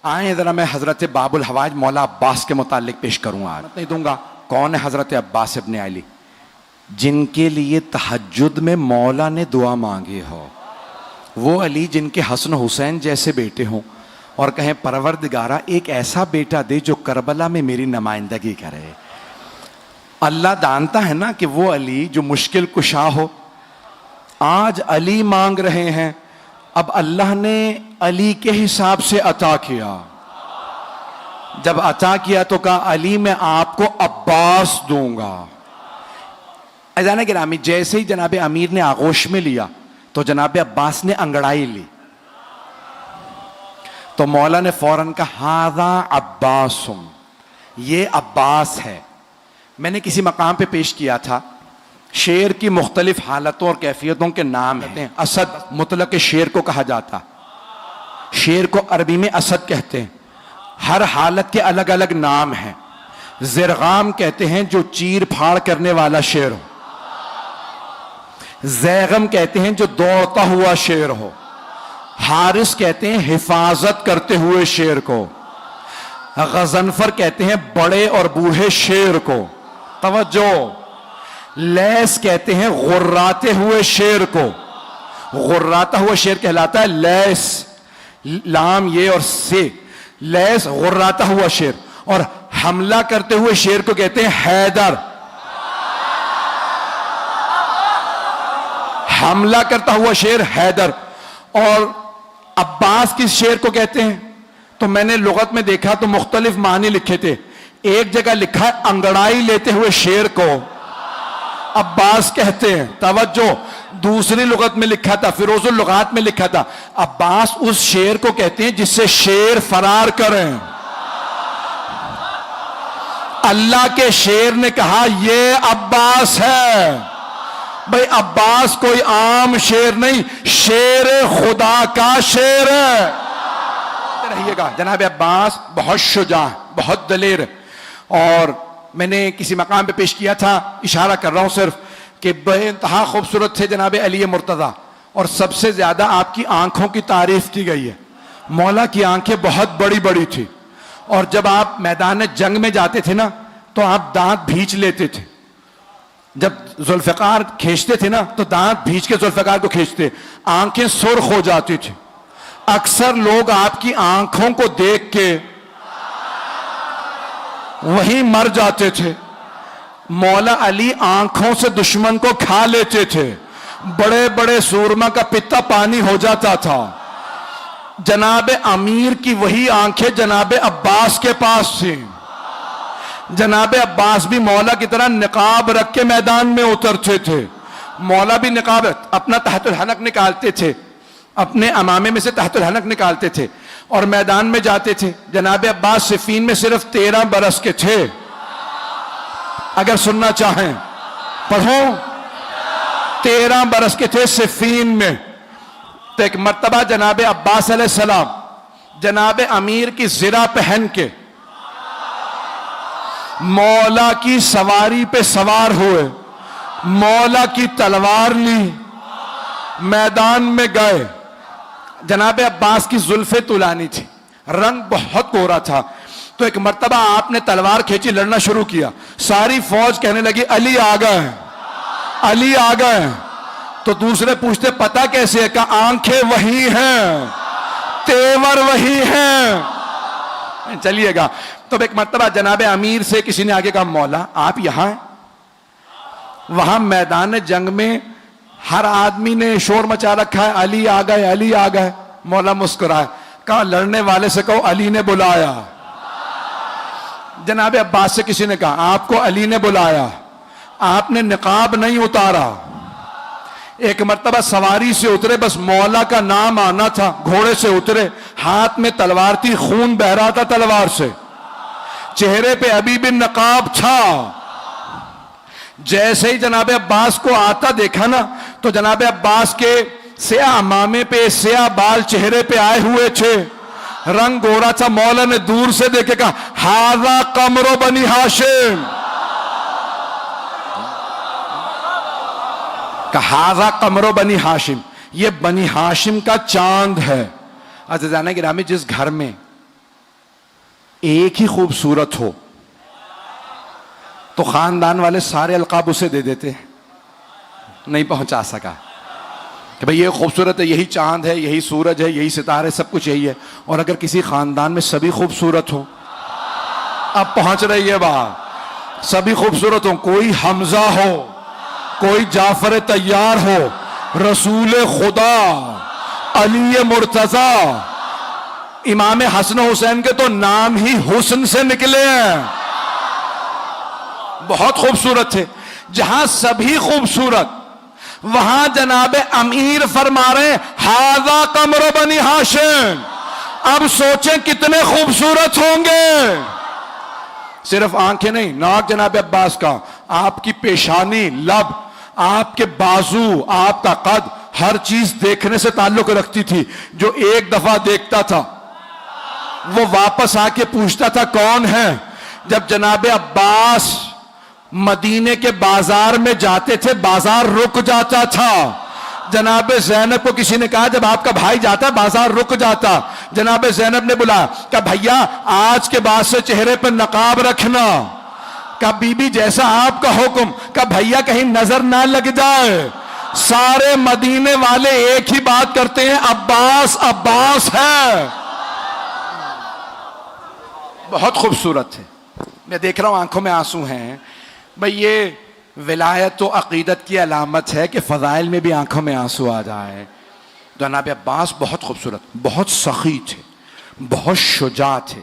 आए जरा मैं हजरत बाबुल हवाज मौला अब्बास के मुतालिक पेश करूंगा। आज नहीं दूंगा। कौन है हजरत अब्बास इब्ने अली, जिनके लिए तहज्जुद में मौला ने दुआ मांगी हो। वो अली जिनके हसन हुसैन जैसे बेटे हों और कहें परवरदिगारा एक ऐसा बेटा दे जो करबला में मेरी नुमाइंदगी करे। अल्लाह जानता है ना कि वो अली जो मुश्किल कुशा हो। आज अली मांग रहे हैं, अब अल्लाह ने अली के हिसाब से अता किया। जब अता किया तो कहा अली मैं आपको अब्बास दूंगा। अजान गिरामी, जैसे ही जनाब अमीर ने आगोश में लिया तो जनाब अब्बास ने अंगड़ाई ली तो मौला ने फौरन कहा हादा अब्बासुम, ये अब्बास है। मैंने किसी मकाम पे पेश किया था, शेर की मुख्तलिफ हालतों और कैफियतों के नाम हैं। असद मुतलक शेर को कहा जाता, शेर को अरबी में असद कहते हैं। हर हालत के अलग अलग नाम हैं। ज़िरगाम कहते हैं जो चीर फाड़ करने वाला शेर हो। ज़ैगम कहते हैं जो दौड़ता हुआ शेर हो। हारिस कहते हैं हिफाजत करते हुए शेर को। गज़नफर कहते हैं बड़े और बूढ़े शेर को। तवज्जो। लैस कहते हैं गुर्राते हुए शेर को। गुर्राता हुआ शेर कहलाता है लैस, लाम ये और से, लैस गुर्राता हुआ शेर। और हमला करते हुए शेर को कहते हैं हैदर। हमला करता हुआ शेर हैदर। और अब्बास किस शेर को कहते हैं? तो मैंने लुगत में देखा तो मुख्तलिफ मानी लिखे थे। एक जगह लिखा है अंगड़ाई लेते हुए शेर को अब्बास कहते हैं। तवज्जो। दूसरी लुगत में लिखा था, फिरोजुल लुगात में लिखा था, अब्बास उस शेर को कहते हैं जिससे शेर फरार करें। अल्लाह के शेर ने कहा ये अब्बास है। भाई अब्बास कोई आम शेर नहीं, शेर खुदा का शेर है। रहिएगा। जनाब अब्बास बहुत शुजा, बहुत दलेर। और मैंने किसी मकाम पे पेश किया था, इशारा कर रहा हूं सिर्फ, कि बेइंतहा खूबसूरत थे जनाब अली मुर्तज़ा। और सबसे ज्यादा आपकी आंखों की तारीफ की गई है। मौला की आंखें बहुत बड़ी बड़ी थी। और जब आप मैदान जंग में जाते थे ना तो आप दांत भींच लेते थे। जब जुल्फ़िकार खींचते थे ना तो दांत भींच के जुल्फ़िकार को खींचते, आंखें सुर्ख हो जाती थी। अक्सर लोग आपकी आंखों को देख के वहीं मर जाते थे। मौला अली आंखों से दुश्मन को खा लेते थे। बड़े बड़े सूरमा का पित्ता पानी हो जाता था। जनाब अमीर की वही आंखें जनाब अब्बास के पास थी। जनाब अब्बास भी मौला की तरह निकाब रख के मैदान में उतरते थे। मौला भी निकाब अपना तहतुल हनक निकालते थे, अपने अमामे में से तहतुल हनक निकालते थे और मैदान में जाते थे। जनाब अब्बास सिफीन में सिर्फ 13 बरस के थे। अगर सुनना चाहें पढ़ो, 13 बरस के थे सिफीन में। तो एक मर्तबा जनाब अब्बास अलैहिस्सलाम जनाब अमीर की ज़िरा पहन के मौला की सवारी पे सवार हुए, मौला की तलवार ली, मैदान में गए। जनाब अब्बास की जुल्फे तुलानी थी, रंग बहुत कोरा था। तो एक मर्तबा आपने तलवार खींची, लड़ना शुरू किया। सारी फौज कहने लगी अली आ गए, अली आ गए। तो दूसरे पूछते पता कैसे है? कहा आंखें वही हैं, तेवर वही हैं। चलिएगा। तो एक मर्तबा जनाब अमीर से किसी ने आगे कहा मौला आप यहां हैं? वहां मैदान जंग में हर आदमी ने शोर मचा रखा है, अली आ गए, अली आ गए। मौला मुस्कुराए, कहा लड़ने वाले से कहो अली ने बुलाया। जनाब अब्बास से किसी ने कहा आपको अली ने बुलाया, आपने निकाब नहीं उतारा। एक मर्तबा सवारी से उतरे, बस मौला का नाम आना था, घोड़े से उतरे, हाथ में तलवार थी, खून बह रहा था तलवार से, चेहरे पे अभी भी नकाब था। जैसे ही जनाब अब्बास को आता देखा ना तो जनाब अब्बास के स्या अमामे पे स्या बाल चेहरे पे आए हुए थे, रंग गोरा था। मौला ने दूर से देखे कहा हाजा कमरो बनी हाशिम, हाजा कमरो बनी हाशिम, ये बनी हाशिम का चांद है। अज़ीज़ाना गिरामी, जिस घर में एक ही खूबसूरत हो तो खानदान वाले सारे अलकाब उसे दे देते, नहीं पहुंचा सका कि भाई ये खूबसूरत है, यही चांद है, यही सूरज है, यही सितारे, सब कुछ यही है। और अगर किसी खानदान में सभी खूबसूरत हो, अब पहुंच रही है बात, सभी खूबसूरत हो, कोई हमजा हो, कोई जाफर तैयार हो, रसूल खुदा अली मुर्तजा, इमाम हसन हुसैन के तो नाम ही हुस्न से निकले हैं, बहुत खूबसूरत थे। जहां सभी खूबसूरत, वहां जनाबे अमीर फरमा रहे हाजा कमर बनी हाशिम। अब सोचें कितने खूबसूरत होंगे। सिर्फ आंखें नहीं, नाक जनाबे अब्बास का, आपकी पेशानी, लब, आपके बाजू, आपका कद, हर चीज देखने से ताल्लुक रखती थी। जो एक दफा देखता था वो वापस आके पूछता था कौन है। जब जनाबे अब्बास मदीने के बाजार में जाते थे, बाजार रुक जाता था। जनाबे ज़ैनब को किसी ने कहा जब आपका भाई जाता बाजार रुक जाता। जनाबे ज़ैनब ने बोला कि भैया आज के बाद से चेहरे पर नकाब रखना। का बीबी जैसा आपका हुक्म। का भैया कहीं नजर ना लग जाए। सारे मदीने वाले एक ही बात करते हैं, अब्बास अब्बास है। बहुत खूबसूरत थे। मैं देख रहा हूं आंखों में आंसू हैं। भाई ये विलायत तो अकीदत की अलामत है कि फ़ज़ाइल में भी आंखों में आंसू आ जाए। जनाब अब्बास बहुत खूबसूरत, बहुत सखी थे, बहुत शुजा थे।